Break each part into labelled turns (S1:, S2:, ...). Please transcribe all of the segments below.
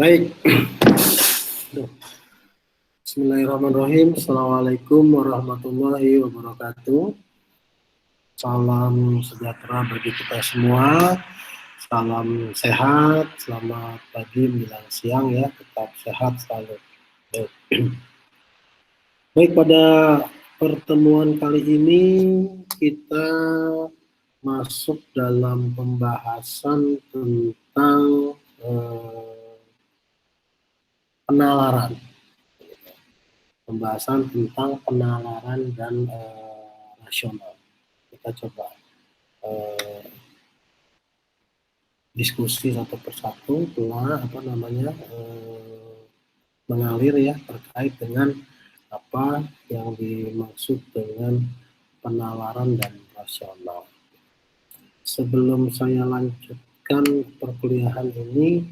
S1: Baik. Bismillahirrahmanirrahim. Assalamualaikum warahmatullahi wabarakatuh. Salam sejahtera bagi kita semua. Salam sehat. Selamat pagi menjelang siang ya. Tetap sehat selalu. Baik, pada pertemuan kali ini kita masuk dalam pembahasan tentang penalaran. Pembahasan tentang penalaran dan rasional. Kita coba diskusi satu persatu telah mengalir ya terkait dengan apa yang dimaksud dengan penalaran dan rasional. Sebelum saya lanjutkan perkuliahan ini,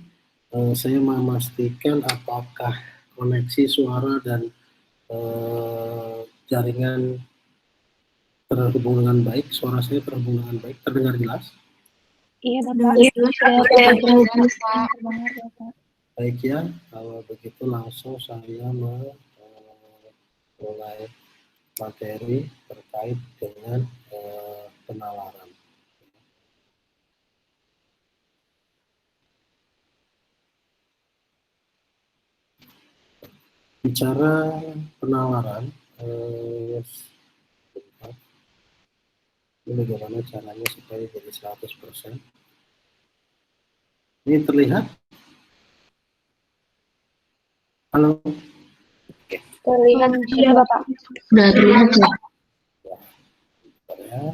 S1: saya memastikan apakah koneksi suara dan jaringan terhubung dengan baik, suara saya terhubung dengan baik, terdengar jelas?
S2: Iya Bapak,
S1: Baik ya, kalau begitu langsung saya mulai materi terkait dengan penalaran. Bicara penalaran, ini bagaimana caranya supaya jadi 100%. Ini terlihat? Halo? Oke.
S2: Terlihat ya Bapak.
S3: Sudah terlihat ya.
S1: Ya.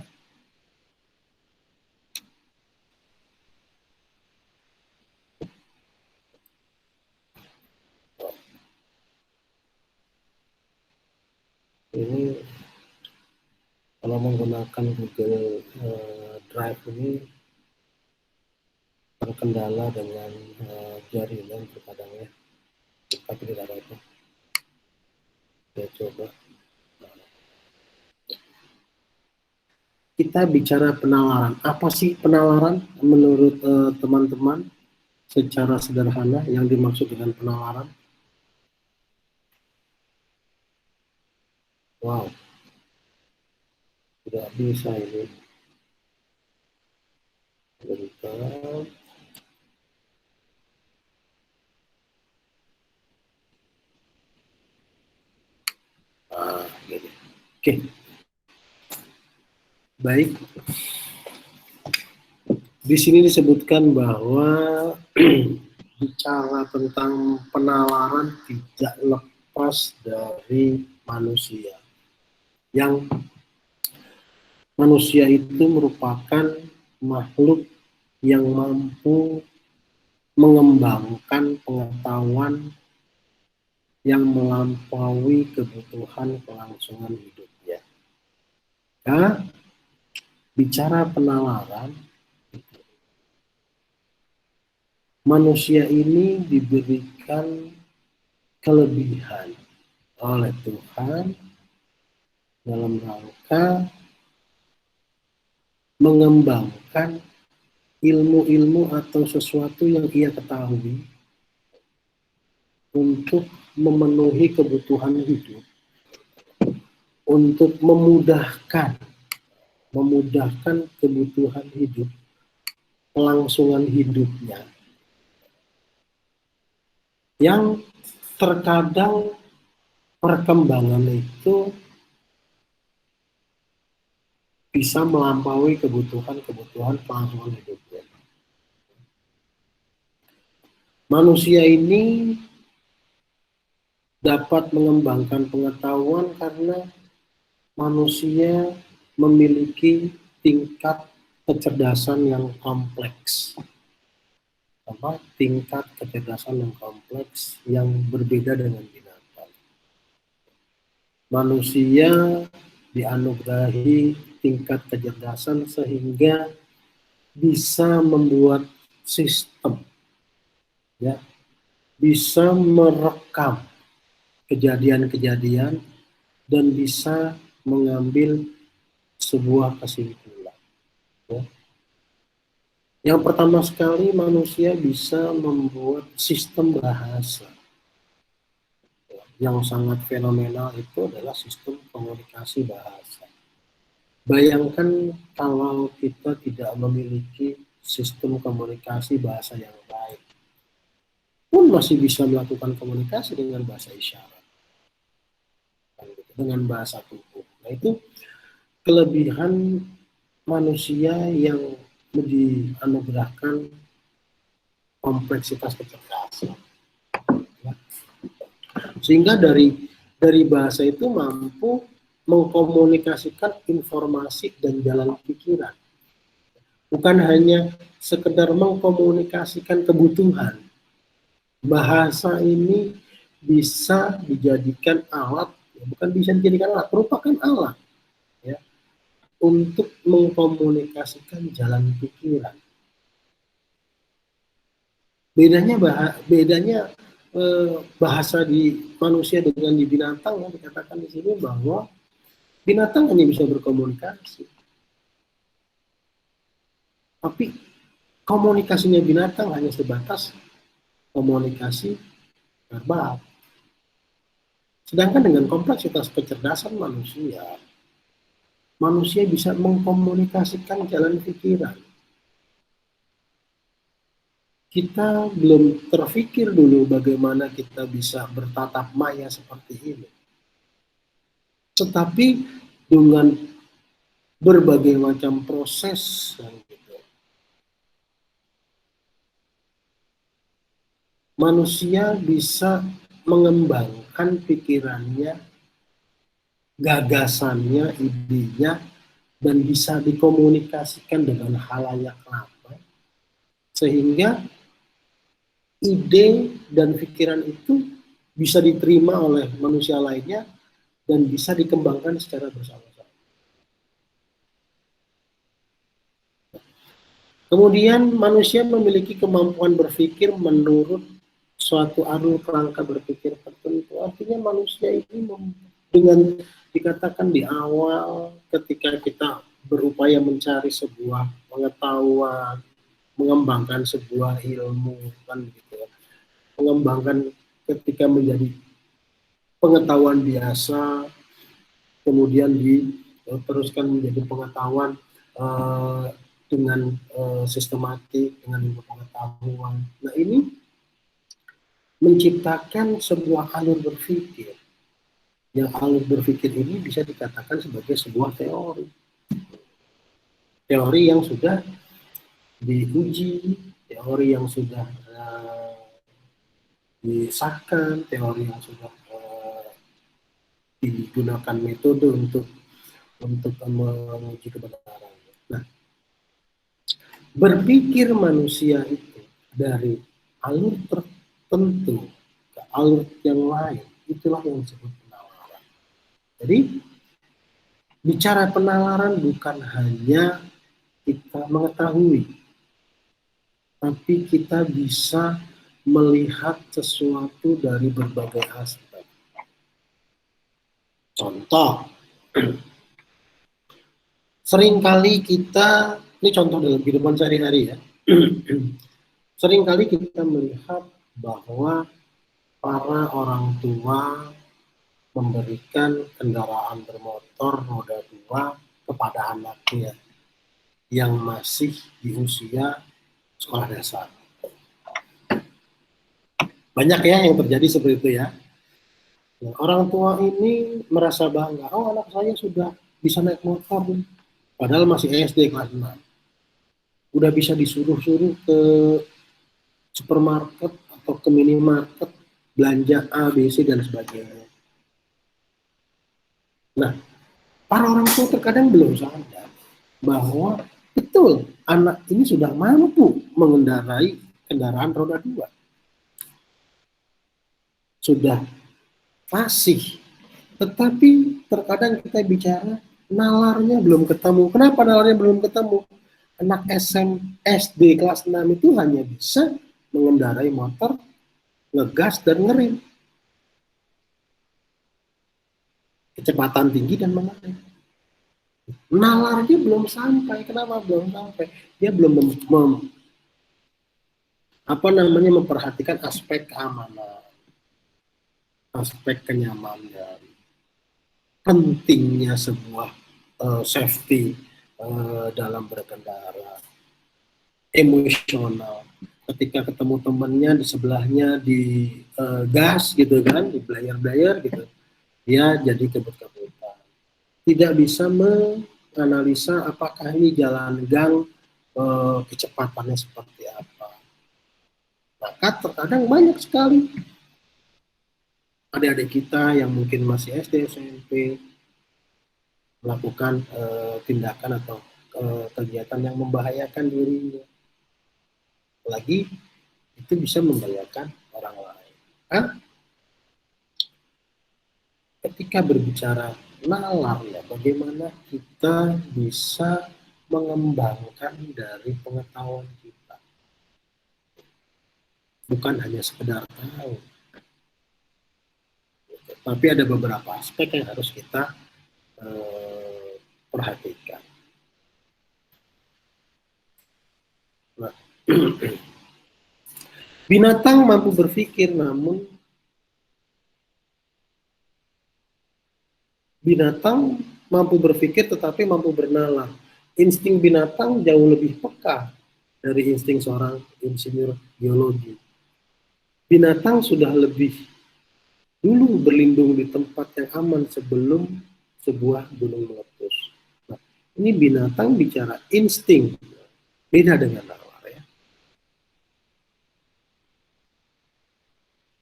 S1: Ini kalau menggunakan Google Drive ini terkendala dengan jaringan terkadang ya, tapi tidak apa-apa. Saya coba. Kita bicara penalaran. Apa sih penalaran menurut teman-teman secara sederhana yang dimaksud dengan penalaran? Wow, tidak bisa ini. Bentar. Gini. Oke. Baik. Di sini disebutkan bahwa bicara tentang penalaran tidak lepas dari manusia. Yang manusia itu merupakan makhluk yang mampu mengembangkan pengetahuan yang melampaui kebutuhan kelangsungan hidupnya. Nah, bicara penalaran, manusia ini diberikan kelebihan oleh Tuhan dalam rangka mengembangkan ilmu-ilmu atau sesuatu yang ia ketahui untuk memenuhi kebutuhan hidup, untuk memudahkan kebutuhan hidup, kelangsungan hidupnya, yang terkadang perkembangan itu bisa melampaui kebutuhan kelangsungan hidupnya. Manusia ini dapat mengembangkan pengetahuan karena manusia memiliki tingkat kecerdasan yang kompleks. Tingkat kecerdasan yang kompleks yang berbeda dengan binatang. Manusia dianugerahi tingkat kecerdasan sehingga bisa membuat sistem, ya, bisa merekam kejadian-kejadian dan bisa mengambil sebuah kesimpulan. Ya. Yang pertama sekali, manusia bisa membuat sistem bahasa. Yang sangat fenomenal itu adalah sistem komunikasi bahasa. Bayangkan kalau kita tidak memiliki sistem komunikasi bahasa yang baik, pun masih bisa melakukan komunikasi dengan bahasa isyarat, dengan bahasa tubuh. Nah, itu kelebihan manusia yang dianugerahkan kompleksitas kecerdasan. Sehingga dari bahasa itu mampu mengkomunikasikan informasi dan jalan pikiran. Bukan hanya sekedar mengkomunikasikan kebutuhan. Bahasa ini bisa dijadikan alat, bukan bisa dijadikan alat, merupakan alat ya, untuk mengkomunikasikan jalan pikiran. Bedanya bahasa di manusia dengan di binatang, yang dikatakan di sini bahwa binatang hanya bisa berkomunikasi, tapi komunikasinya binatang hanya sebatas komunikasi verbal. Sedangkan dengan kompleksitas kecerdasan manusia, manusia bisa mengkomunikasikan jalan pikiran. Kita belum terpikir dulu bagaimana kita bisa bertatap maya seperti ini. Tetapi dengan berbagai macam proses gitu, manusia bisa mengembangkan pikirannya, gagasannya, idenya, dan bisa dikomunikasikan dengan halayak ramai, sehingga ide dan pikiran itu bisa diterima oleh manusia lainnya dan bisa dikembangkan secara bersama-sama. Kemudian manusia memiliki kemampuan berpikir menurut suatu alur kerangka berpikir tertentu. Artinya manusia ini dengan dikatakan di awal ketika kita berupaya mencari sebuah pengetahuan, mengembangkan sebuah ilmu, kan gitu ya. Mengembangkan ketika menjadi pengetahuan biasa, kemudian diteruskan menjadi pengetahuan dengan sistematik, dengan ilmu pengetahuan. Nah, ini menciptakan sebuah alur berpikir. Yang alur berpikir ini bisa dikatakan sebagai sebuah teori. Teori yang sudah diuji, teori yang sudah disahkan, teori yang sudah digunakan metode untuk menguji kebenaran. Nah, berpikir manusia itu dari alur tertentu ke alur yang lain, itulah yang disebut penalaran. Jadi, bicara penalaran bukan hanya kita mengetahui, tapi kita bisa melihat sesuatu dari berbagai aspek. Contoh, seringkali kita, ini contoh dalam kehidupan sehari-hari ya, seringkali kita melihat bahwa para orang tua memberikan kendaraan bermotor roda 2 kepada anaknya yang masih di usia sekolah dasar. Banyak ya yang terjadi seperti itu ya. Nah, orang tua ini merasa bangga, oh anak saya sudah bisa naik motor, padahal masih SD kelas 6. Udah bisa disuruh-suruh ke supermarket atau ke minimarket, belanja A, B, C, dan sebagainya. Nah, para orang tua terkadang belum sadar bahwa betul anak ini sudah mampu mengendarai kendaraan roda 2. Sudah fasih. Tetapi terkadang kita bicara nalarnya belum ketemu. Kenapa nalarnya belum ketemu? Anak SD kelas 6 itu hanya bisa mengendarai motor, ngegas dan ngerem. Kecepatan tinggi dan mengerem. Nalarnya belum sampai. Kenapa belum sampai? Dia belum memperhatikan aspek keamanan, aspek kenyamanan, pentingnya sebuah safety dalam berkendara, emosional. Ketika ketemu temannya di sebelahnya di gas gitu kan, di blayer gitu, dia jadi kebut-kebutan. Tidak bisa menganalisa apakah ini jalan gang kecepatannya seperti apa. Maka terkadang banyak sekali adik-adik kita yang mungkin masih SD, SMP melakukan tindakan atau kegiatan yang membahayakan dirinya. Apalagi itu bisa membahayakan orang lain. Nah, ketika berbicara nalar ya, bagaimana kita bisa mengembangkan dari pengetahuan kita. Bukan hanya sekedar tahu, tapi ada beberapa aspek yang harus kita perhatikan. Nah, binatang mampu berpikir, namun binatang mampu berpikir tetapi mampu bernalar. Insting binatang jauh lebih peka dari insting seorang insinyur geologi. Binatang sudah lebih dulu berlindung di tempat yang aman sebelum sebuah gunung meletus. Nah, ini binatang bicara insting, beda dengan nalar ya.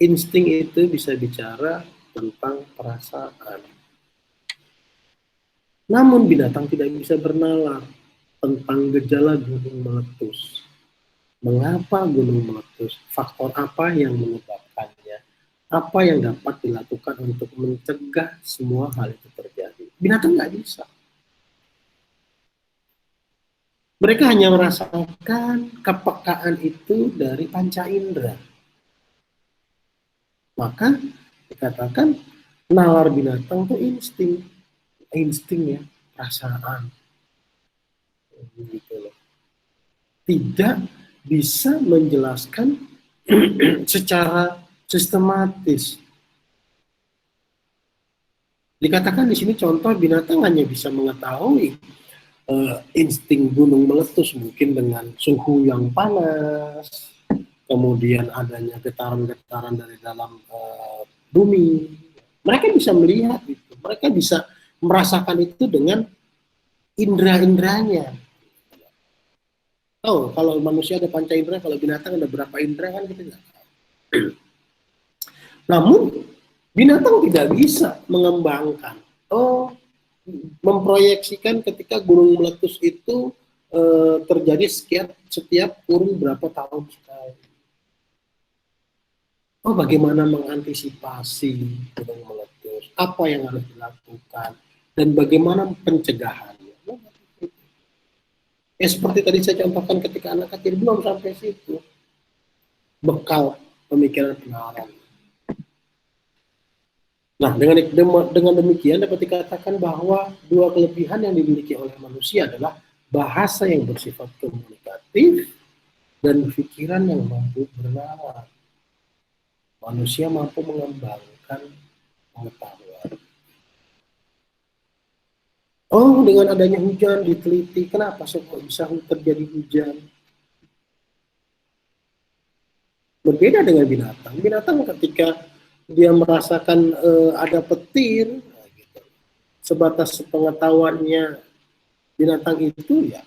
S1: Insting itu bisa bicara tentang perasaan. Namun binatang tidak bisa bernalar tentang gejala gunung meletus. Mengapa gunung meletus? Faktor apa yang menyebabkannya? Apa yang dapat dilakukan untuk mencegah semua hal itu terjadi? Binatang nggak bisa. Mereka hanya merasakan kepekaan itu dari panca indera. Maka dikatakan nalar binatang itu insting ya, perasaan. Gitu loh. Tidak bisa menjelaskan secara sistematis. Dikatakan di sini contoh binatang hanya bisa mengetahui insting gunung meletus mungkin dengan suhu yang panas, kemudian adanya getaran-getaran dari dalam bumi. Mereka bisa melihat itu, mereka bisa merasakan itu dengan indera-inderanya. Oh, kalau manusia ada panca indera, kalau binatang ada berapa indera kan kita nggak tahu. Namun binatang tidak bisa mengembangkan. Oh, memproyeksikan ketika gunung meletus itu terjadi setiap kurun berapa tahun sekali. Oh, bagaimana mengantisipasi gunung meletus? Apa yang harus dilakukan? Dan bagaimana pencegahannya? Seperti tadi saya contohkan ketika anak kecil belum sampai situ. Bekal pemikiran penalaran. Nah, dengan demikian dapat dikatakan bahwa dua kelebihan yang dimiliki oleh manusia adalah bahasa yang bersifat komunikatif dan pikiran yang mampu bernalar. Manusia mampu mengembangkan pengetahuan. Oh, dengan adanya hujan diteliti, kenapa kok bisa terjadi hujan? Berbeda dengan binatang. Binatang ketika dia merasakan ada petir, nah gitu, sebatas pengetahuannya binatang itu ya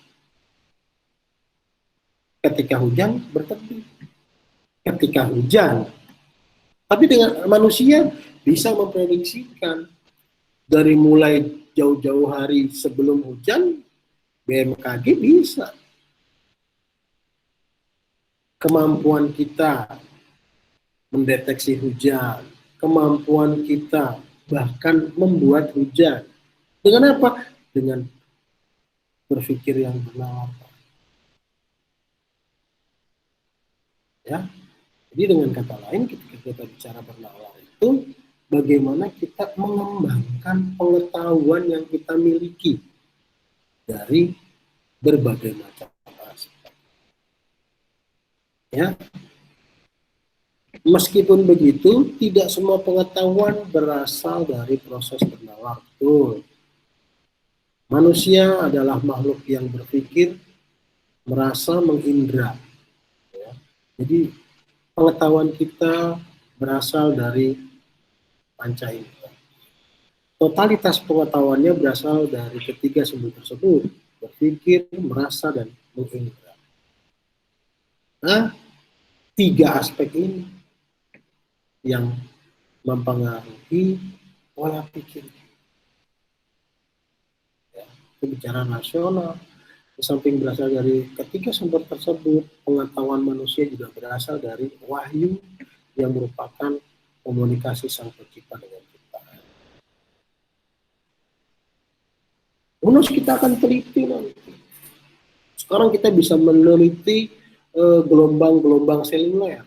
S1: ketika hujan berteduh, ketika hujan. Tapi dengan manusia bisa memprediksikan dari mulai jauh-jauh hari sebelum hujan, BMKG bisa. Kemampuan kita mendeteksi hujan, kemampuan kita bahkan membuat hujan. Dengan apa? Dengan berpikir yang benar. Ya, jadi dengan kata lain, ketika kita bicara bernalar itu, bagaimana kita mengembangkan pengetahuan yang kita miliki. dari berbagai macam aspek. Ya, meskipun begitu, tidak semua pengetahuan berasal dari proses bernalar. Betul. Manusia adalah makhluk yang berpikir, merasa, mengindra. Ya. Jadi pengetahuan kita berasal dari panca indera. Totalitas pengetahuannya berasal dari ketiga sumber tersebut, berpikir, merasa, dan mengindra. Nah, tiga aspek ini yang mempengaruhi pola pikir. Ya, kebicaraan rasional, di samping berasal dari ketiga sumber tersebut, pengetahuan manusia juga berasal dari wahyu yang merupakan komunikasi sang pencipta dengan kita. Bonus kita akan teliti nanti. Sekarang kita bisa meneliti gelombang-gelombang seluler.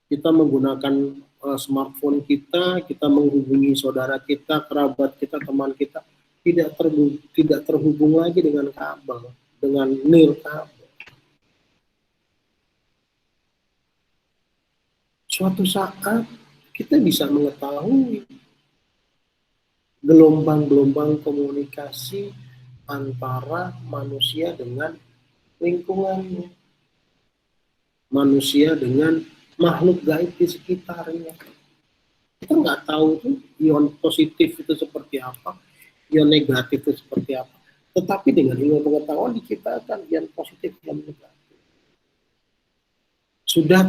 S1: Kita menggunakan smartphone kita menghubungi saudara kita, kerabat kita, teman kita, tidak terhubung lagi dengan kabel, dengan nil kabel. Suatu saat kita bisa mengetahui gelombang-gelombang komunikasi antara manusia dengan lingkungannya, manusia dengan makhluk gaib di sekitarnya. Kita nggak tahu tuh ion positif itu seperti apa, ion negatif itu seperti apa. Tetapi dengan ilmu pengetahuan diciptakan ion positif dan negatif. Sudah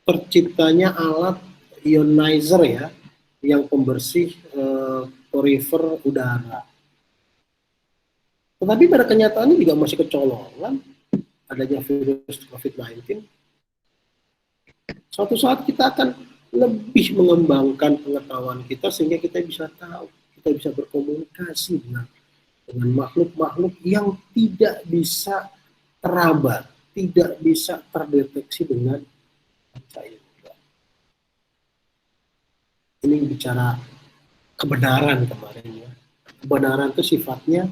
S1: terciptanya alat ionizer ya, yang pembersih purifier udara. Tetapi pada kenyataannya juga masih kecolongan adanya virus COVID-19. Suatu saat kita akan lebih mengembangkan pengetahuan kita sehingga kita bisa tahu, kita bisa berkomunikasi dengan makhluk-makhluk yang tidak bisa teraba, tidak bisa terdeteksi dengan panca indera. Ini bicara kebenaran kemarin ya. Kebenaran itu sifatnya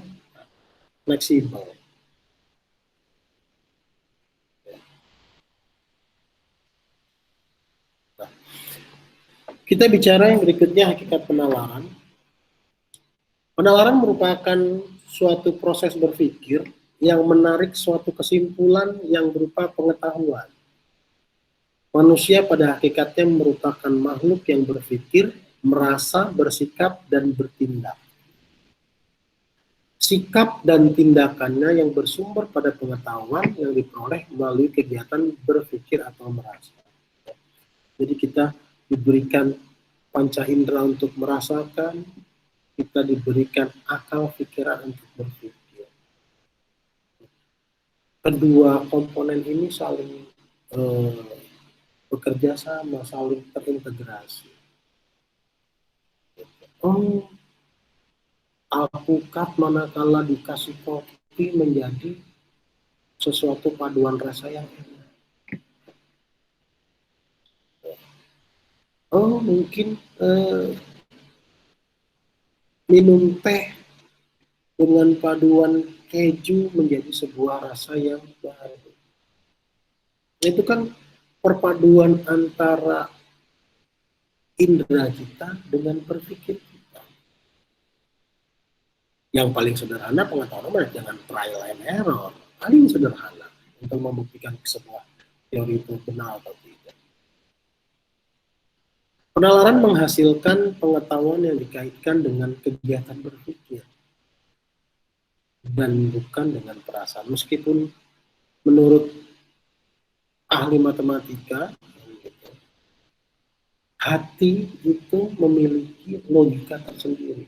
S1: fleksibel. Nah, kita bicara yang berikutnya, hakikat penalaran. Penalaran merupakan suatu proses berpikir yang menarik suatu kesimpulan yang berupa pengetahuan. Manusia pada hakikatnya merupakan makhluk yang berpikir, merasa, bersikap, dan bertindak. Sikap dan tindakannya yang bersumber pada pengetahuan yang diperoleh melalui kegiatan berpikir atau merasa. Jadi kita diberikan panca indera untuk merasakan, kita diberikan akal pikiran untuk berpikir. Kedua komponen ini saling bekerja sama, saling terintegrasi. Alpukat manakala dikasih kopi menjadi sesuatu paduan rasa yang enak. Mungkin minum teh dengan paduan keju menjadi sebuah rasa yang baru. Itu kan perpaduan antara indera kita dengan berpikir kita. Yang paling sederhana pengetahuan dengan trial and error, paling sederhana untuk membuktikan sebuah teori itu benar atau tidak. Penalaran menghasilkan pengetahuan yang dikaitkan dengan kegiatan berpikir dan bukan dengan perasaan. Meskipun menurut ahli matematika, hati itu memiliki logika tersendiri.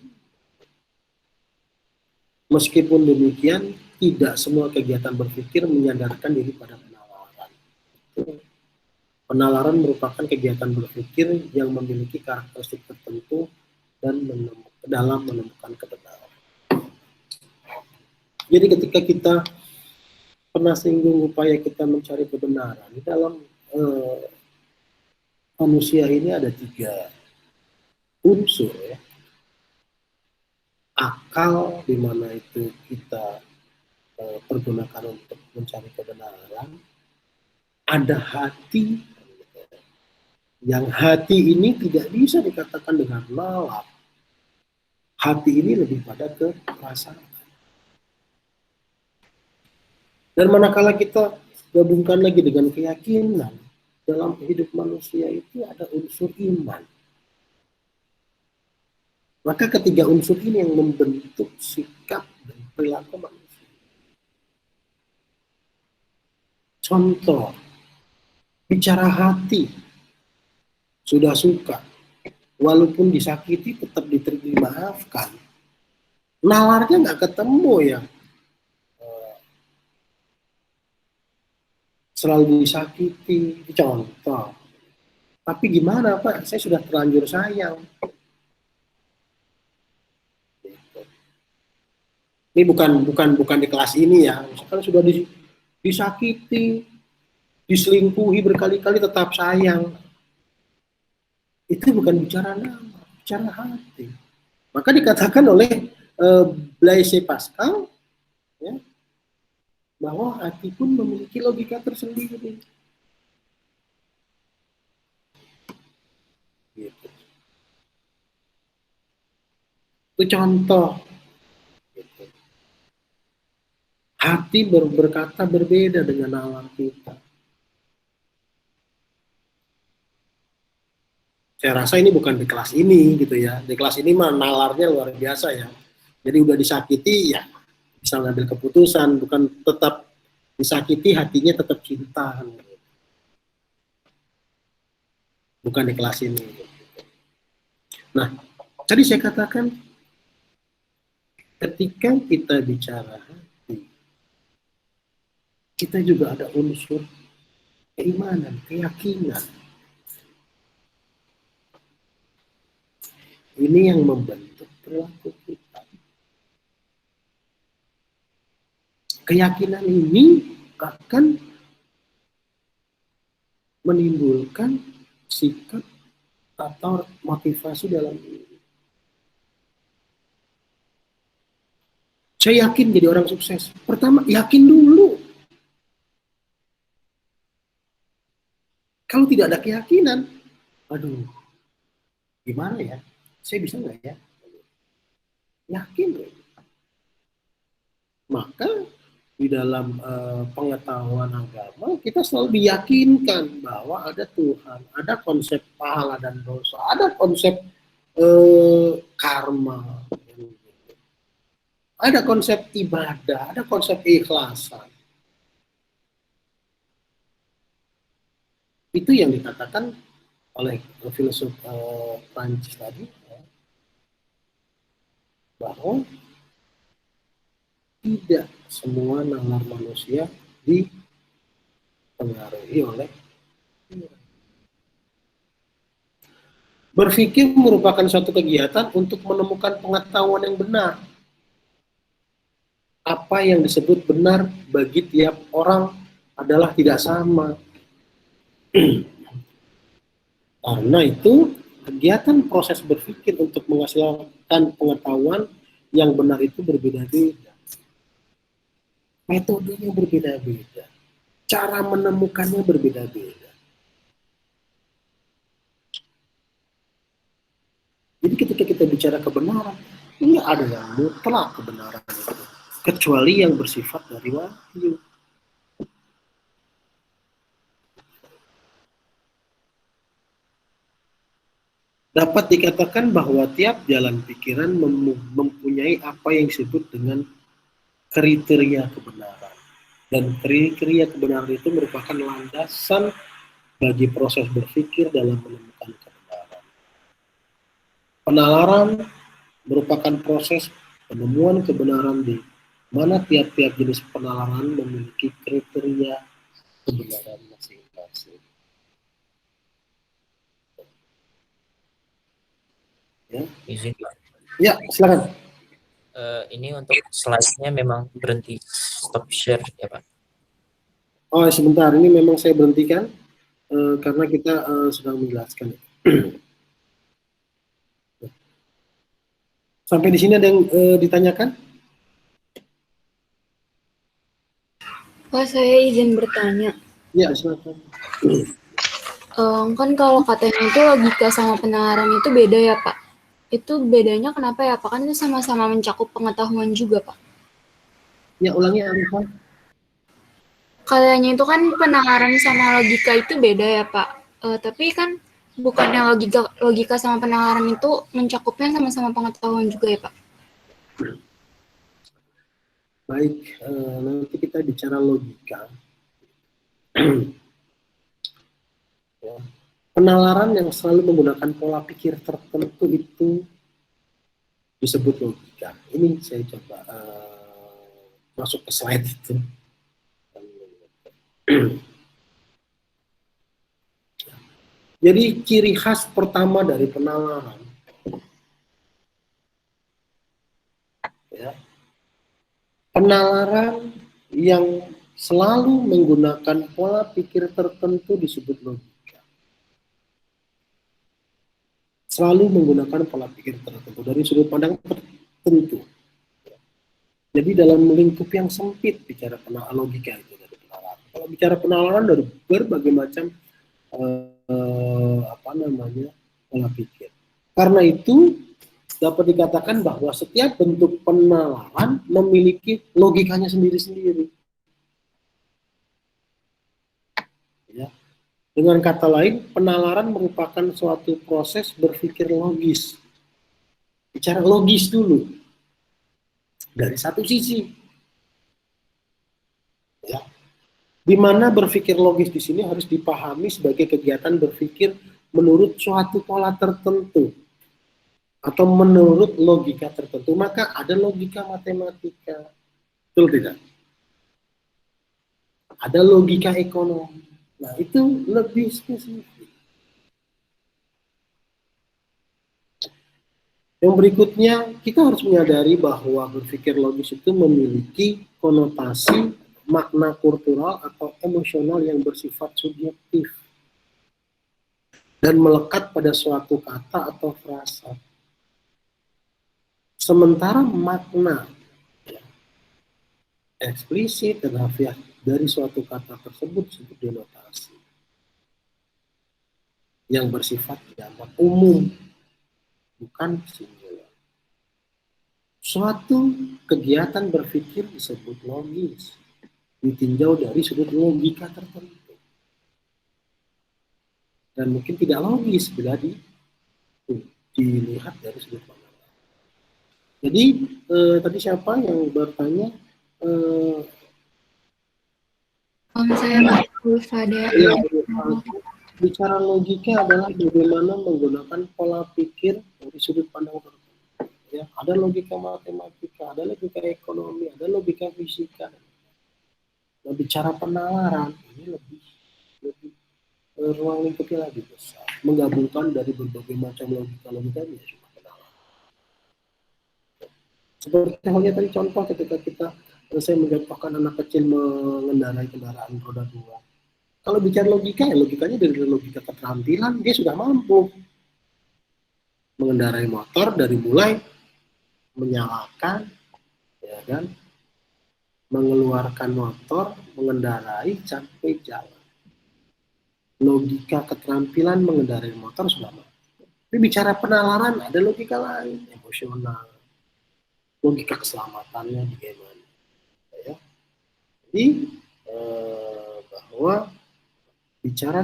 S1: Meskipun demikian, tidak semua kegiatan berpikir menyadarkan diri pada penalaran. Penalaran merupakan kegiatan berpikir yang memiliki karakteristik tertentu dan dalam menemukan kebenaran. Jadi ketika kita pernah singgung upaya kita mencari kebenaran, di dalam manusia ini ada tiga unsur ya. akal di mana itu kita pergunakan untuk mencari kebenaran, ada hati, yang hati ini tidak bisa dikatakan dengan nalar. Hati ini lebih pada ke perasaan. Dan manakala kita gabungkan lagi dengan keyakinan, dalam hidup manusia itu ada unsur iman. Maka ketiga unsur ini yang membentuk sikap dan perilaku manusia. Contoh, bicara hati, sudah suka, walaupun disakiti tetap dimaafkan. Nalarnya nggak ketemu ya, selalu disakiti, itu contoh. Tapi gimana Pak, saya sudah terlanjur sayang. Ini bukan di kelas ini ya, misalkan sudah disakiti, diselingkuhi berkali-kali tetap sayang. Itu bukan bicara nama, bicara hati. Maka dikatakan oleh Blaise Pascal ya, bahwa hati pun memiliki logika tersendiri. Gitu. Itu contoh. Gitu. Hati berkata berbeda dengan nalar kita. Saya rasa ini bukan di kelas ini gitu ya. Di kelas ini mah nalarnya luar biasa ya. Jadi udah disakiti ya bisa ngambil keputusan, bukan tetap disakiti hatinya tetap cinta. Bukan di kelas ini. Nah, tadi saya katakan ketika kita bicara hati, kita juga ada unsur keimanan, keyakinan. Ini yang membentuk perilaku kita. Keyakinan ini akan menimbulkan sikap atau motivasi dalam diri. Saya yakin jadi orang sukses. Pertama, yakin dulu. Kalau tidak ada keyakinan, aduh, gimana ya? Saya bisa nggak ya? Yakin. Maka di dalam pengetahuan agama kita selalu diyakinkan bahwa ada Tuhan, ada konsep pahala dan dosa, ada konsep karma, ada konsep ibadah, ada konsep ikhlasan. Itu yang dikatakan oleh filsuf Prancis tadi, bahwa tidak semua nalar manusia dipengaruhi oleh berpikir merupakan suatu kegiatan untuk menemukan pengetahuan yang benar. Apa yang disebut benar bagi tiap orang adalah tidak sama. Karena itu kegiatan proses berpikir untuk menghasilkan pengetahuan yang benar itu berbeda-beda. Metodenya berbeda-beda. Cara menemukannya berbeda-beda. Jadi ketika kita bicara kebenaran, ini ada yang mutlak kebenaran itu. Kecuali yang bersifat dari wahyu. Dapat dikatakan bahwa tiap jalan pikiran mempunyai apa yang disebut dengan kriteria kebenaran. Dan kriteria kebenaran itu merupakan landasan bagi proses berpikir dalam menemukan kebenaran. Penalaran merupakan proses penemuan kebenaran di mana tiap-tiap jenis penalaran memiliki kriteria kebenaran masing-masing. Ya,
S3: izin Pak.
S1: Ya, silakan.
S3: Ini untuk slide-nya memang berhenti stop share ya Pak.
S1: Oh, sebentar, ini memang saya berhentikan karena kita sedang menjelaskan. Sampai di sini ada yang ditanyakan?
S4: Pak, saya izin bertanya.
S1: Ya, silakan.
S4: Kan kalau katanya itu logika sama penalaran itu beda ya, Pak? Itu bedanya kenapa ya, Pak? Kan itu sama-sama mencakup pengetahuan juga, Pak.
S1: Ya, ulangi Arifah.
S4: Katanya itu kan penalaran sama logika itu beda ya, Pak. Tapi kan bukannya logika sama penalaran itu mencakupnya sama-sama pengetahuan juga ya, Pak?
S1: Baik, nanti kita bicara logika. Ya. Penalaran yang selalu menggunakan pola pikir tertentu itu disebut logika. Ini saya coba masuk ke slide itu. Jadi ciri khas pertama dari penalaran, ya, penalaran yang selalu menggunakan pola pikir tertentu disebut logika. Selalu menggunakan pola pikir tertentu dari sudut pandang tertentu. Jadi dalam lingkup yang sempit bicara logika itu dari penalaran. Kalau bicara penalaran dari berbagai macam pola pikir. Karena itu dapat dikatakan bahwa setiap bentuk penalaran memiliki logikanya sendiri-sendiri. Ya. Dengan kata lain, penalaran merupakan suatu proses berpikir logis. Bicara logis dulu. Dari satu sisi. Ya. Di mana berpikir logis di sini harus dipahami sebagai kegiatan berpikir menurut suatu pola tertentu atau menurut logika tertentu. Maka ada logika matematika, betul tidak? Ada logika ekonomi. Nah, itu lebih spesifik. Yang berikutnya, kita harus menyadari bahwa berpikir logis itu memiliki konotasi makna kultural atau emosional yang bersifat subjektif dan melekat pada suatu kata atau frasa. Sementara makna eksplisit dan harfiah dari suatu kata tersebut disebut denotasi yang bersifat dianggap umum, bukan singular. Suatu kegiatan berpikir disebut logis, ditinjau dari sudut logika tertentu. Dan mungkin tidak logis bila dilihat dari sudut pandang. Jadi tadi siapa yang bertanya?
S4: Saya Mbak Fada.
S1: Ya, bicara logika adalah bagaimana menggunakan pola pikir dari sudut pandang tertentu. Ya, ada logika matematika, ada logika ekonomi, ada logika fisika. Nah, bicara penalaran ini lebih ruang lingkupnya lebih besar, menggabungkan dari berbagai macam logika ya cuma penalaran. Seperti halnya tadi contoh ketika saya mencontohkan anak kecil mengendarai kendaraan roda 2. Kalau bicara logika, ya logikanya dari logika keterampilan, dia sudah mampu mengendarai motor dari mulai menyalakan, ya kan, mengeluarkan motor, mengendarai sampai jalan. Logika keterampilan mengendarai motor sudah mampu. Tapi bicara penalaran ada logika lain, emosional, logika keselamatannya bagaimana. Ya. Jadi bahwa bicara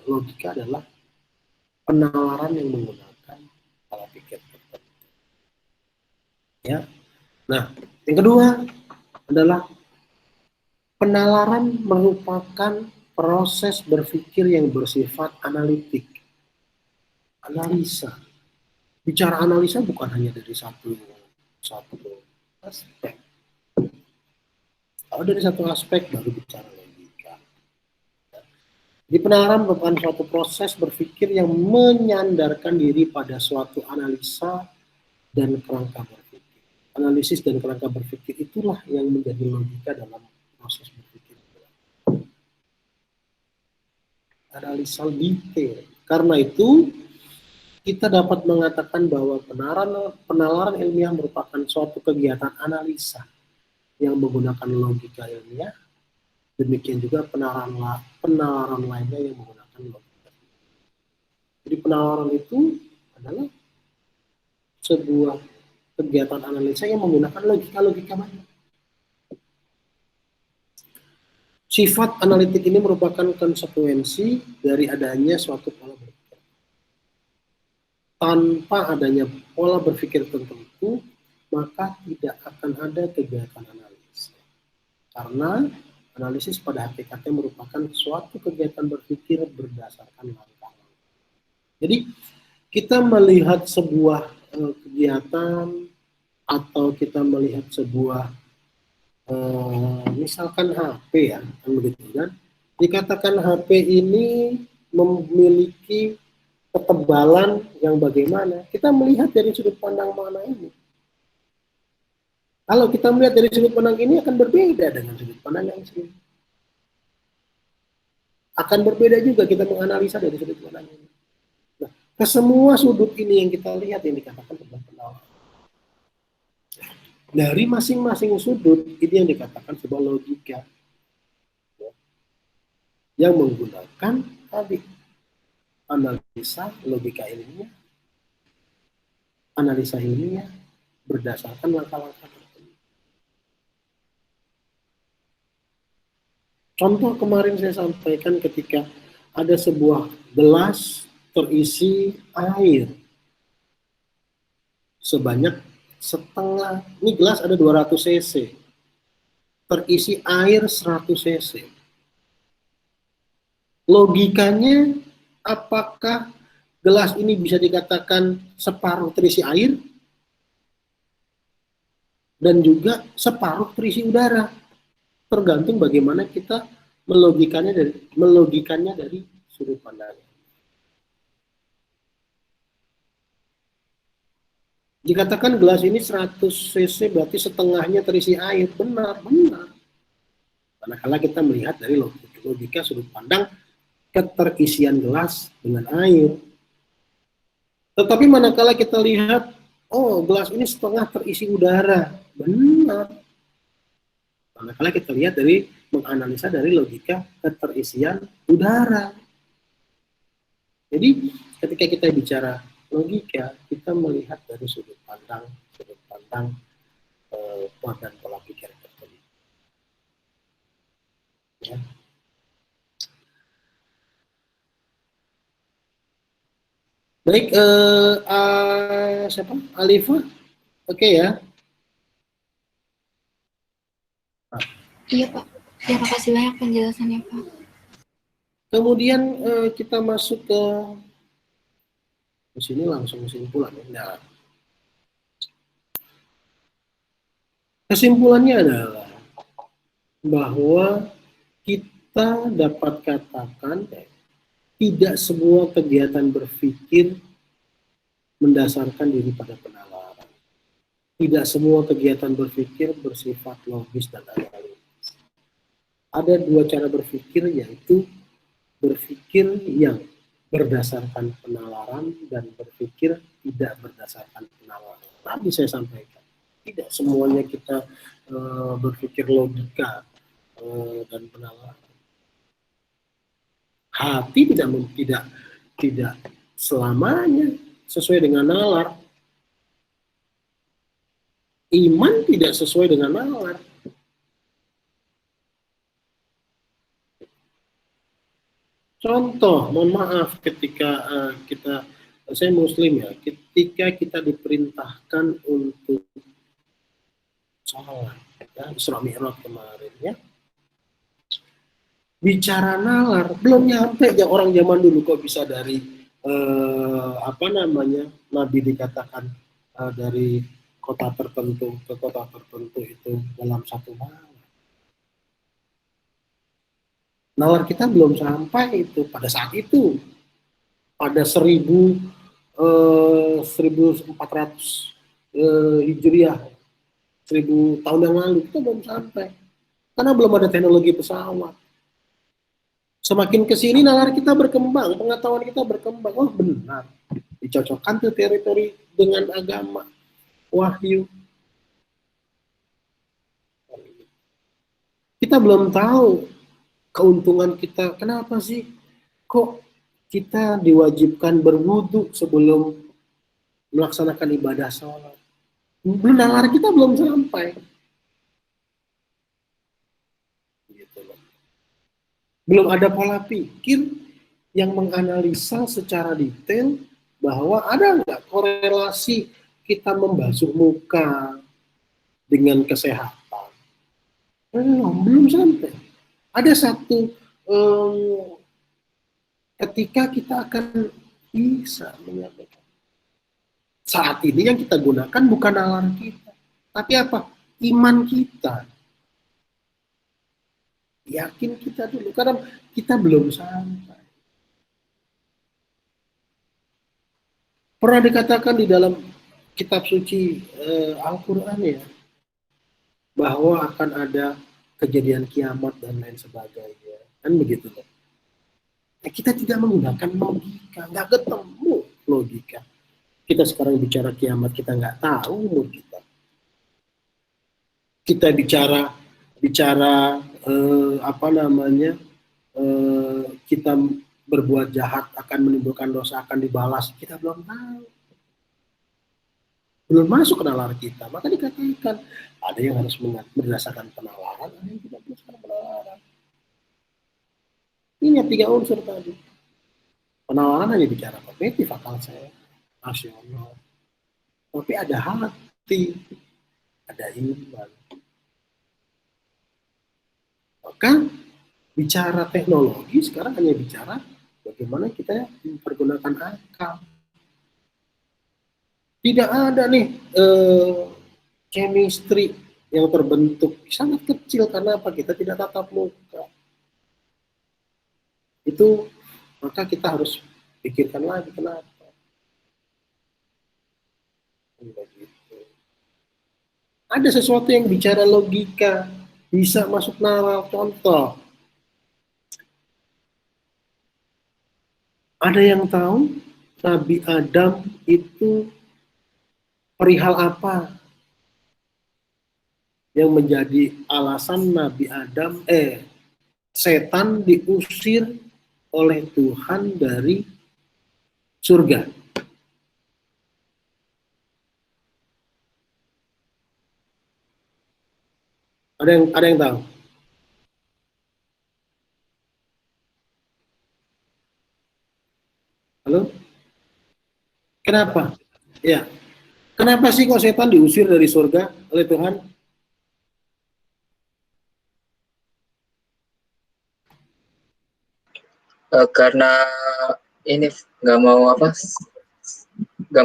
S1: logika adalah penalaran yang menggunakan pola pikir tertentu. Ya. Nah, yang kedua adalah penalaran merupakan proses berpikir yang bersifat analitik, analisa. Bicara analisa bukan hanya dari satu aspek. Kalau dari satu aspek baru bicara logika. Jadi penalaran merupakan suatu proses berpikir yang menyandarkan diri pada suatu analisa dan kerangka berpikir. Analisis dan kerangka berpikir itulah yang menjadi logika dalam proses berpikir. Analisa detail. Karena itu kita dapat mengatakan bahwa penalaran ilmiah merupakan suatu kegiatan analisa yang menggunakan logika ilmiah. Demikian juga penalaran lainnya yang menggunakan logika. Jadi penalaran itu adalah sebuah kegiatan analisa yang menggunakan logika-logika banyak. Sifat analitik ini merupakan konsekuensi dari adanya suatu pola berpikir. Tanpa adanya pola berpikir tertentu, maka tidak akan ada kegiatan analisis. Karena analisis pada hakikatnya merupakan suatu kegiatan berpikir berdasarkan langkah-langkah. Jadi kita melihat sebuah kegiatan atau kita melihat sebuah misalkan HP ya, kan begitu kan? Dikatakan HP ini memiliki ketebalan yang bagaimana? Kita melihat dari sudut pandang mana ini? Kalau kita melihat dari sudut pandang ini akan berbeda dengan sudut pandang yang sini. Akan berbeda juga kita menganalisa dari sudut pandang ini. Nah, kesemua sudut ini yang kita lihat yang dikatakan sebuah penalaran. Dari masing-masing sudut ini yang dikatakan sebuah logika yang menggunakan tadi analisa logika ilmiah, analisa ilmiah berdasarkan langkah-langkah tertentu. Contoh kemarin saya sampaikan ketika ada sebuah gelas terisi air sebanyak setengah, ini gelas ada 200 cc, terisi air 100 cc. Logikanya, apakah gelas ini bisa dikatakan separuh terisi air dan juga separuh terisi udara? Tergantung bagaimana kita melogikannya dari sudut pandang. Dikatakan gelas ini 100 cc berarti setengahnya terisi air. Benar. Karena kita melihat dari logika sudut pandang keterisian gelas dengan air. Tetapi manakala kita lihat, oh gelas ini setengah terisi udara. Benar. Manakala kita lihat dari menganalisa dari logika keterisian udara. Jadi ketika kita bicara logika, kita melihat dari sudut pandang dan pola pikir tertentu. Ya. Baik, siapa? Alifa, oke ya.
S4: Iya Pak, terima kasih banyak penjelasannya Pak.
S1: Kemudian kita masuk ke sini langsung kesimpulan. Nah, kesimpulannya adalah bahwa kita dapat katakan tidak semua kegiatan berpikir mendasarkan diri pada penalaran. Tidak semua kegiatan berpikir bersifat logis dan analitis. Ada dua cara berpikir, yaitu berpikir yang berdasarkan penalaran dan berpikir tidak berdasarkan penalaran. Tadi saya sampaikan, tidak semuanya kita berpikir logika dan penalaran. Hati tidak selamanya sesuai dengan nalar. Iman tidak sesuai dengan nalar. Contoh, mohon maaf, ketika saya Muslim ya, ketika kita diperintahkan untuk sholat, ya, Isra Mi'raj kemarin ya, bicara nalar, belum nyampe ya orang zaman dulu kok bisa dari Nabi dikatakan dari kota tertentu ke kota tertentu itu dalam satu malam. Nalar kita belum sampai itu pada saat itu, pada 1400 Hijriah, 1000 tahun yang lalu kita belum sampai, karena belum ada teknologi pesawat. Semakin ke sini nalar kita berkembang, pengetahuan kita berkembang. Oh benar, dicocokkan tuh teritori dengan agama wahyu. Kita belum tahu keuntungan kita. Kenapa sih kok kita diwajibkan berwudu sebelum melaksanakan ibadah sholat? Nalar kita belum sampai. Gitu loh. Belum ada pola pikir yang menganalisa secara detail bahwa ada nggak korelasi kita membasuh muka dengan kesehatan. Belum sampai. Ada satu ketika kita akan bisa menyampaikan. Saat ini yang kita gunakan bukan nalar kita, tapi apa? Iman kita. Yakin kita dulu, karena kita belum sampai. Pernah dikatakan di dalam kitab suci Al-Quran ya, bahwa akan ada kejadian kiamat dan lain sebagainya. Kan begitu loh. Kita tidak menggunakan logika, nggak ketemu logika. Kita sekarang bicara kiamat, kita nggak tahu umur kita. Kita bicara kita berbuat jahat akan menimbulkan dosa, akan dibalas, kita belum tahu. Belum masuk ke nalar kita. Maka dikatakan ada yang harus berdasarkan penalaran, ada yang tidak berdasarkan penalaran. Ini 3 unsur tadi. Penalaran hanya bicara kognitif, akal saya, rasional. Tapi ada hati, ada iman. Maka bicara teknologi sekarang hanya bicara bagaimana kita mempergunakan akal. Tidak ada nih chemistry yang terbentuk, sangat kecil. Karena apa? Kita tidak tatap muka. Itu maka kita harus pikirkan lagi kenapa. Begitu. Ada sesuatu yang bicara logika, bisa masuk nalar. Contoh, ada yang tahu Nabi Adam itu perihal apa yang menjadi alasan Nabi Adam setan diusir oleh Tuhan dari surga? Ada yang tahu? Halo? Kenapa? Ya. Kenapa sih kok setan diusir dari surga oleh Tuhan?
S5: Karena ini nggak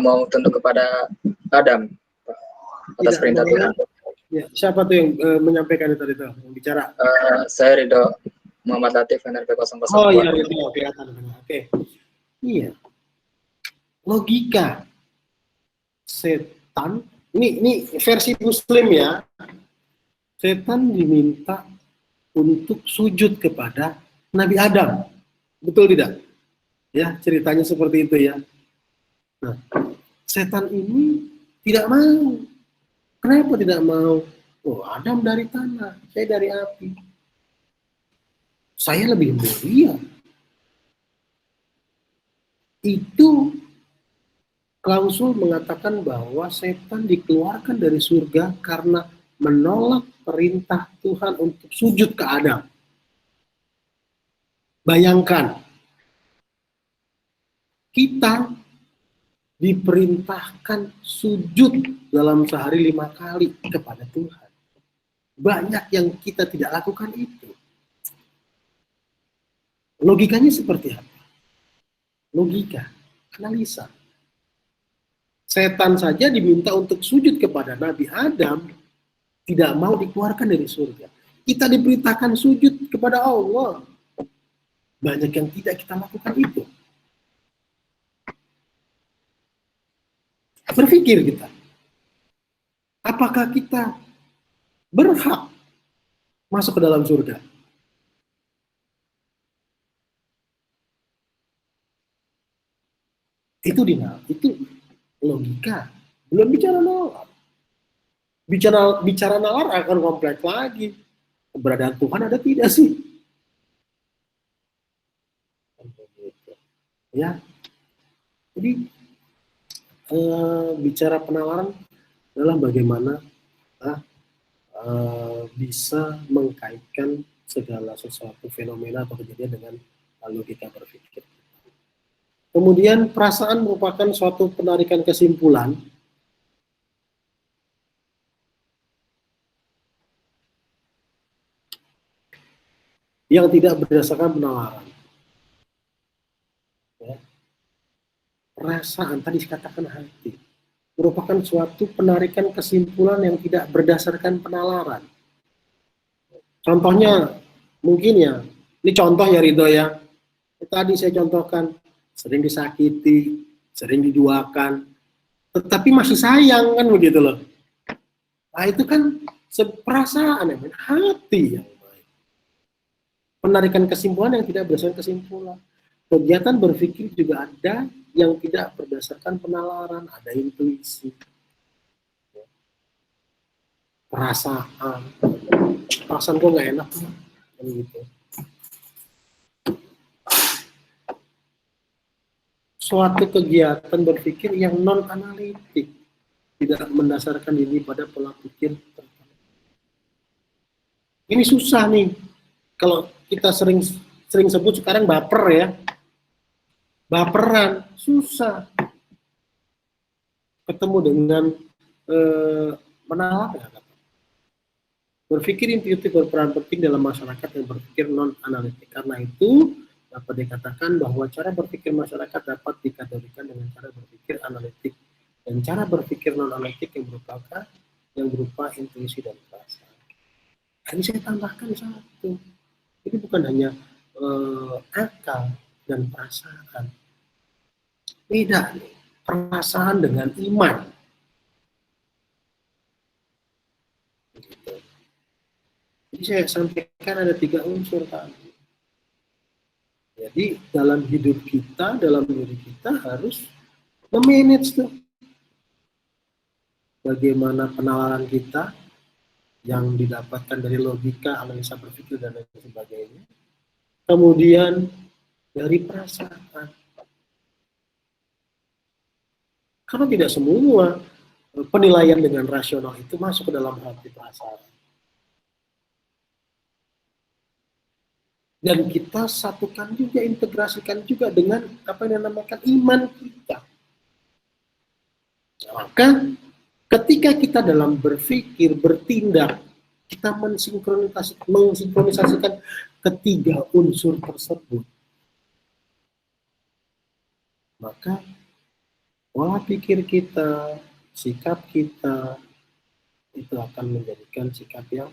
S5: mau tunduk kepada Adam atas perintah Tuhan.
S1: Ya, siapa tuh yang menyampaikan itu tadi tuh, yang bicara?
S5: Saya Ridho Muhammad Latif NRP 004.
S1: Oh iya, Ridho, kelihatan. Oke. Iya. Logika setan, ini versi Muslim ya. Setan diminta untuk sujud kepada Nabi Adam. Betul tidak? Ya, ceritanya seperti itu ya. Nah, setan ini tidak mau. Kenapa tidak mau? Oh, Adam dari tanah, saya dari api. Saya lebih mulia. Itu klausul mengatakan bahwa setan dikeluarkan dari surga karena menolak perintah Tuhan untuk sujud ke Adam. Bayangkan, kita diperintahkan sujud dalam sehari 5 kali kepada Tuhan. Banyak yang kita tidak lakukan itu. Logikanya seperti apa? Logika, analisa. Setan saja diminta untuk sujud kepada Nabi Adam, tidak mau dikeluarkan dari surga. Kita diperintahkan sujud kepada Allah. Banyak yang tidak kita lakukan itu. Berpikir kita, apakah kita berhak masuk ke dalam surga? Itu logika. Belum bicara nalar. Bicara nalar akan kompleks lagi. Keberadaan Tuhan ada tidak sih? Ya, jadi bicara penalaran adalah bagaimana bisa mengkaitkan segala sesuatu fenomena atau kejadian dengan logika berpikir. Kemudian perasaan merupakan suatu penarikan kesimpulan yang tidak berdasarkan penalaran. Ya. Perasaan, tadi dikatakan hati, merupakan suatu penarikan kesimpulan yang tidak berdasarkan penalaran. Contohnya, mungkin ya, ini contoh ya Ridho ya, tadi saya contohkan, sering disakiti, sering diduakan, tetapi masih sayang kan begitu loh. Nah itu kan perasaan ya, hati yang baik. Penarikan kesimpulan yang tidak berdasarkan kesimpulan. Kegiatan berpikir juga ada yang tidak berdasarkan penalaran, ada intuisi, perasaan kok nggak enak kan gitu. Suatu kegiatan berpikir yang non analitik, tidak mendasarkan diri pada pola pikir. Ini susah nih kalau kita sering sebut sekarang baper ya. Baperan, susah. Ketemu dengan menalar ya. Berpikir intuitif berperan penting dalam masyarakat yang berpikir non-analitik. Karena itu, dapat dikatakan bahwa cara berpikir masyarakat dapat dikategorikan dengan cara berpikir analitik. Dan cara berpikir non-analitik yang berupa intuisi dan perasaan. Ini saya tambahkan satu. Ini bukan hanya akal dan perasaan. Beda nih, perasaan dengan iman. Gitu. Jadi saya sampaikan ada 3 unsur tadi. Jadi dalam hidup kita, dalam diri kita harus memanage tuh. Bagaimana penalaran kita yang didapatkan dari logika, analisa berpikir, dan lain sebagainya. Kemudian dari perasaan. Karena tidak semua penilaian dengan rasional itu masuk ke dalam hati perasaan. Dan kita satukan juga, integrasikan juga dengan apa yang dinamakan iman kita. Maka ketika kita dalam berpikir, bertindak, kita mensinkronisasikan ketiga unsur tersebut. Maka pola pikir kita, sikap kita, itu akan menjadikan sikap yang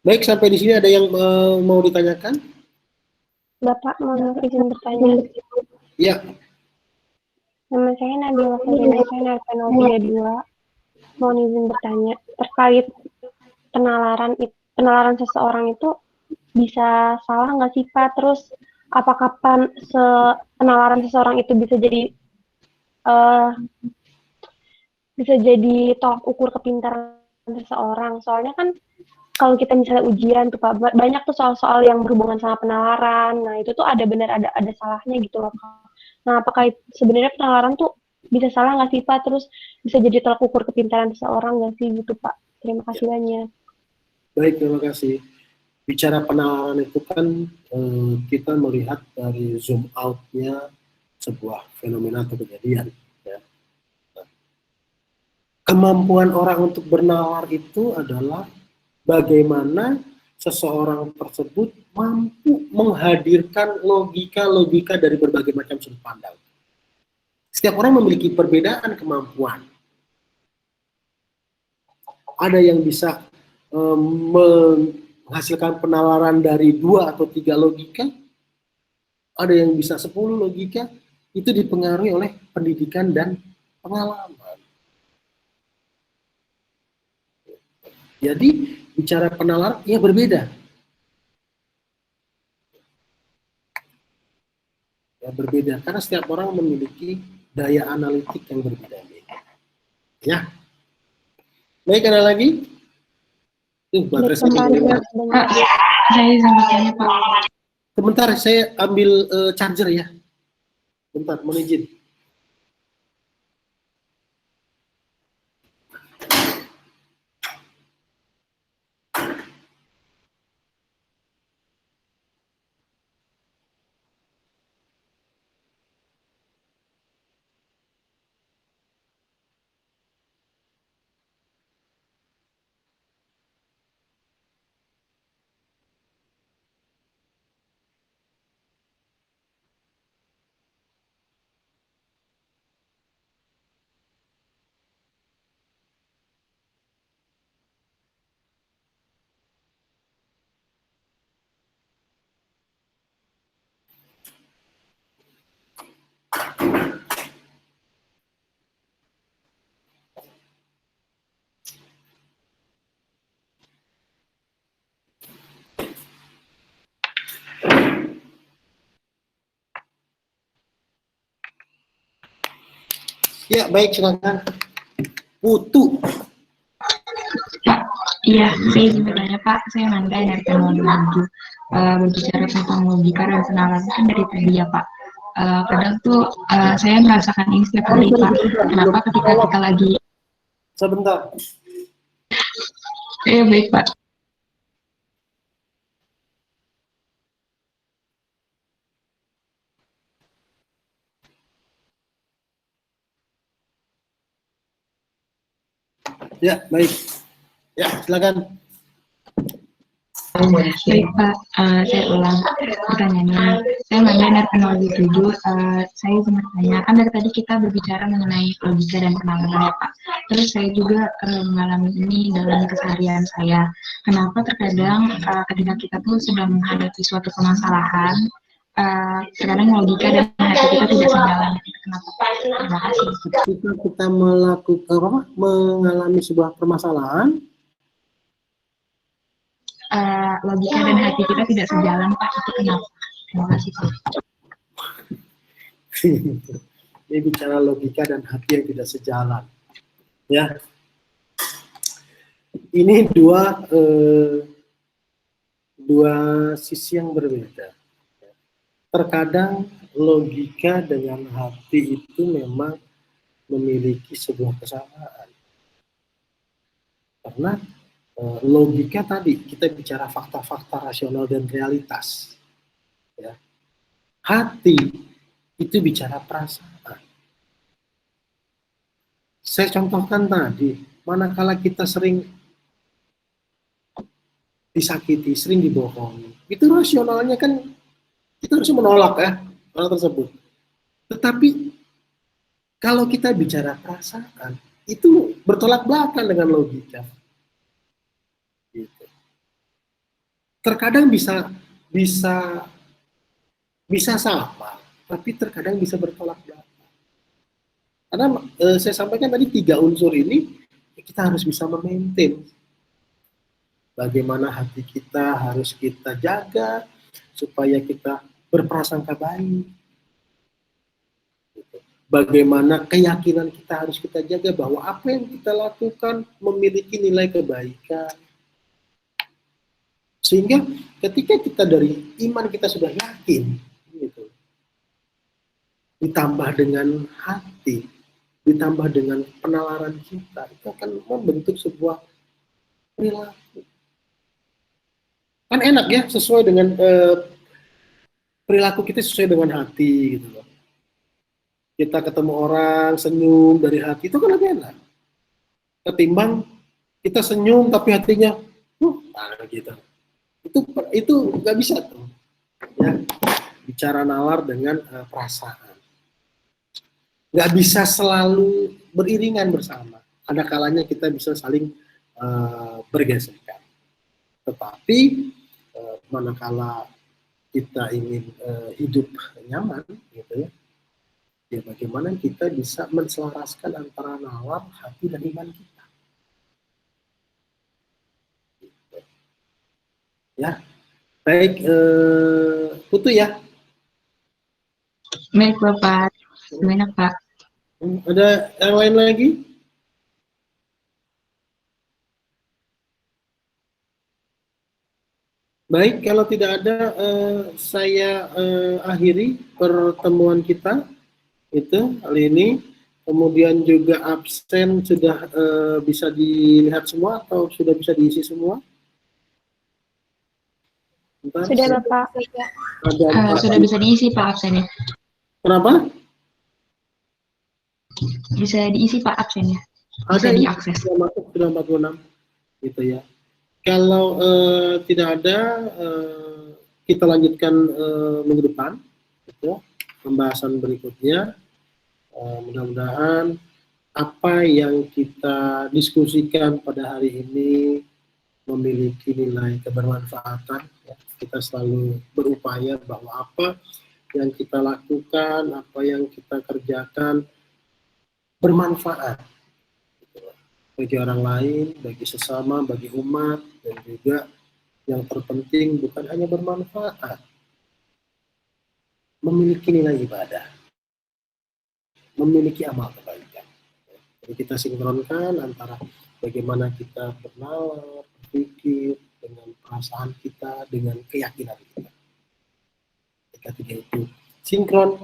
S1: baik. Sampai di sini ada yang mau ditanyakan?
S2: Bapak mau izin bertanya.
S1: Ya.
S2: Nama saya Nabila Farina, saya narka 032. Mau izin bertanya terkait penalaran seseorang itu bisa salah nggak sih Pak? Terus apakah penalaran seseorang itu bisa jadi tolak ukur kepintaran seseorang? Soalnya kan kalau kita misalnya ujian tuh Pak, banyak tuh soal-soal yang berhubungan sama penalaran. Nah itu tuh ada salahnya gitu loh Pak. Nah apakah sebenarnya penalaran tuh bisa salah nggak sih Pak? Terus bisa jadi tolak ukur kepintaran seseorang nggak sih gitu Pak? Terima kasih banyak.
S1: Baik, terima kasih. Bicara penalaran itu kan kita melihat dari zoom out-nya sebuah fenomena atau kejadian. Ya. Kemampuan orang untuk bernalar itu adalah bagaimana seseorang tersebut mampu menghadirkan logika-logika dari berbagai macam sudut pandang. Setiap orang memiliki perbedaan kemampuan. Ada yang bisa menghasilkan penalaran dari 2 atau 3 logika, ada yang bisa 10 logika, itu dipengaruhi oleh pendidikan dan pengalaman. Jadi bicara penalaran, ya berbeda. berbeda karena setiap orang memiliki daya analitik yang berbeda-beda. Ya. Baik, ada lagi? Baterai saya
S2: Sebentar,
S6: Saya izin bertanya, Pak.
S1: sebentar, saya ambil charger ya. Bentar, mohon izin. Ya, baik, silakan. Putu.
S6: Iya, saya izin bertanya, Pak. Saya Nanda dari Kanal 27. Berbicara tentang logika dan kenalan kan dari tadi ya, Pak. Kadang tuh saya merasakan ini setiap hari, Pak. Kenapa ketika kita lagi...
S1: Sebentar.
S6: Baik, Pak.
S1: Ya, baik. Ya, silakan.
S6: Baik, Pak. Saya ulang pertanyaannya. Saya Nanda dari Kanal 27. Saya izin bertanya, kan dari tadi kita berbicara mengenai logika dan kenalan ya, Pak. Terus saya juga mengalami ini dalam keseharian saya. Kenapa terkadang ketika kita tuh sedang menghadapi suatu permasalahan, terkadang logika dan hati kita tidak sejalan. Kenapa, Pak? Terima kasih.
S1: Ketika kita melakukan mengalami sebuah permasalahan,
S6: logika dan hati kita tidak sejalan, Pak. Itu kenapa? Terima kasih, Pak.
S1: ini bicara logika dan hati yang tidak sejalan. Ya, ini dua sisi yang berbeda. Terkadang logika dengan hati itu memang memiliki sebuah kesamaan. Karena logika tadi kita bicara fakta-fakta rasional dan realitas. Ya. Hati itu bicara perasaan. Saya contohkan tadi, manakala kita sering disakiti, sering dibohongi, itu rasionalnya kan kita harus menolak ya hal tersebut. Tetapi kalau kita bicara perasaan, itu bertolak belakang dengan logika. Gitu. Terkadang bisa sama, tapi terkadang bisa bertolak belakang. Karena saya sampaikan tadi 3 unsur ini kita harus bisa memaintain. Bagaimana hati kita harus kita jaga supaya kita berprasangka baik. Bagaimana keyakinan kita harus kita jaga bahwa apa yang kita lakukan memiliki nilai kebaikan. Sehingga ketika kita dari iman kita sudah yakin, gitu, ditambah dengan hati, ditambah dengan penalaran kita, itu akan membentuk sebuah perilaku. Kan enak ya, sesuai dengan perilaku kita sesuai dengan hati, gitu loh. Kita ketemu orang, senyum dari hati, itu kan lebih enak. Ketimbang kita senyum tapi hatinya, gitu. Itu nggak bisa tuh. Ya, bicara nalar dengan perasaan. Nggak bisa selalu beriringan bersama. Ada kalanya kita bisa saling bergesekan. Tetapi manakala kita ingin hidup nyaman, gitu ya, ya bagaimana kita bisa menselaraskan antara nalar, hati, dan iman kita. Gitu. Ya, baik, Putu ya.
S6: Baik Bapak, banyak Pak.
S1: Ada yang lain lagi? Baik, kalau tidak ada, saya akhiri pertemuan kita itu kali ini. Kemudian juga absen sudah bisa dilihat semua atau sudah bisa diisi semua? Bentar,
S2: Sudah Bapak.
S1: ada empat.
S6: Sudah bisa diisi Pak absennya.
S1: Kenapa?
S6: Bisa diisi Pak absennya. Bisa
S1: Ada ini
S6: diakses.
S1: sudah masuk sudah 46 gitu ya. Kalau tidak ada, kita lanjutkan minggu depan, gitu, pembahasan berikutnya. Mudah-mudahan apa yang kita diskusikan pada hari ini memiliki nilai kebermanfaatan. Ya. Kita selalu berupaya bahwa apa yang kita lakukan, apa yang kita kerjakan bermanfaat gitu, bagi orang lain, bagi sesama, bagi umat, dan juga yang terpenting bukan hanya bermanfaat, memiliki nilai ibadah, memiliki amal kebaikan. Jadi kita sinkronkan antara bagaimana kita bernalar, berpikir, dengan perasaan kita, dengan keyakinan kita. Ketika tiga itu sinkron,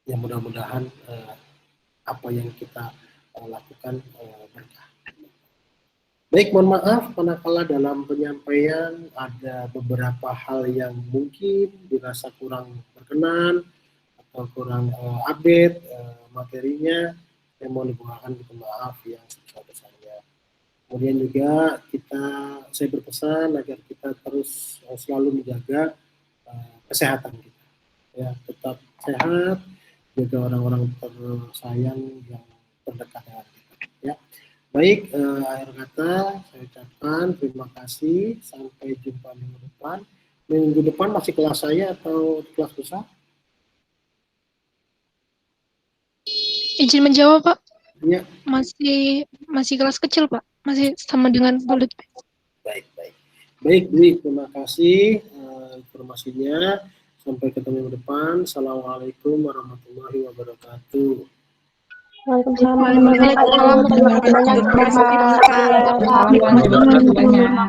S1: ya mudah-mudahan apa yang kita lakukan berkah. Baik, mohon maaf manakala dalam penyampaian ada beberapa hal yang mungkin dirasa kurang berkenan atau kurang update materinya, saya mohon dibukakan maaf yang sebesar-besarnya. Kemudian juga saya berpesan agar kita terus selalu menjaga kesehatan kita, ya, tetap sehat, jaga orang-orang tersayang yang terdekat dengan kita, ya. Baik, akhir kata saya ucapkan terima kasih, sampai jumpa minggu depan. Minggu depan masih kelas saya atau kelas besar?
S7: Izin menjawab Pak,
S1: Ya,
S7: masih kelas kecil Pak, masih sama dengan bulut.
S1: baik. Baik, Dwi, terima kasih informasinya. Sampai ketemu minggu depan. Assalamualaikum warahmatullahi wabarakatuh.
S2: Waalaikumsalam warahmatullahi wabarakatuh. Terima kasih banyak Bapak.
S6: Terima kasih banyak.